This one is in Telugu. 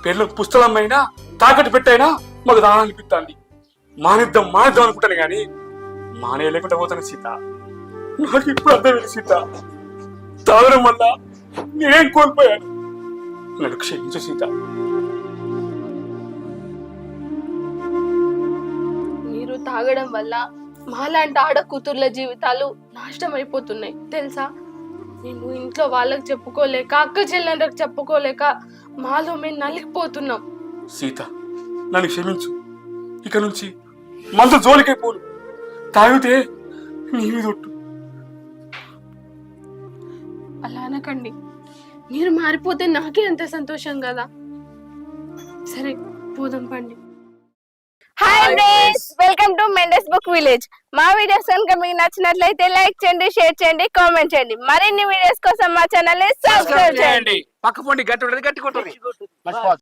పేర్లకు పుస్తకమైనా తాకట్టు పెట్టైనా మాకు దానం అనిపిస్తుంది. మానేద్దాం అనుకుంటాను కానీ మానేయలేకుండా పోతాను సీత. నాకు ఇప్పుడు అర్థమైంది సీత, తాగడం వల్ల నేనేం కోల్పోయాను. నన్ను క్షమించు సీత. మీరు తాగడం వల్ల మాలాంటి ఆడ కూతుర్ల జీవితాలు నాశనం అయిపోతున్నాయి తెలుసా. మేము ఇంట్లో వాళ్ళకి చెప్పుకోలేక, అక్క చెల్లెళ్ళకి చెప్పుకోలేక మాలో మేము నలిగిపోతున్నాం. సీత నన్ను క్షమించు. ఇక నుంచి మందు జోలికే పోను. తాగితే నీ మీద ఒట్టు. అలా అనకండి. మీరు మారిపోతే నాకే అంత సంతోషం కదా. సరే పోదాం పండి. Hi friends, welcome to Mendes book village. మా వీడియోస్ కనుక మీకు నచ్చినట్లయితే లైక్ చేయండి, షేర్ చేయండి, కామెంట్ చేయండి. మరిన్ని వీడియోస్ కోసం మా ఛానల్ ని సబ్స్క్రైబ్ చేయండి. పక్క పొండి గట్టి ఉంటుంది, గట్టి కొట్టుంది.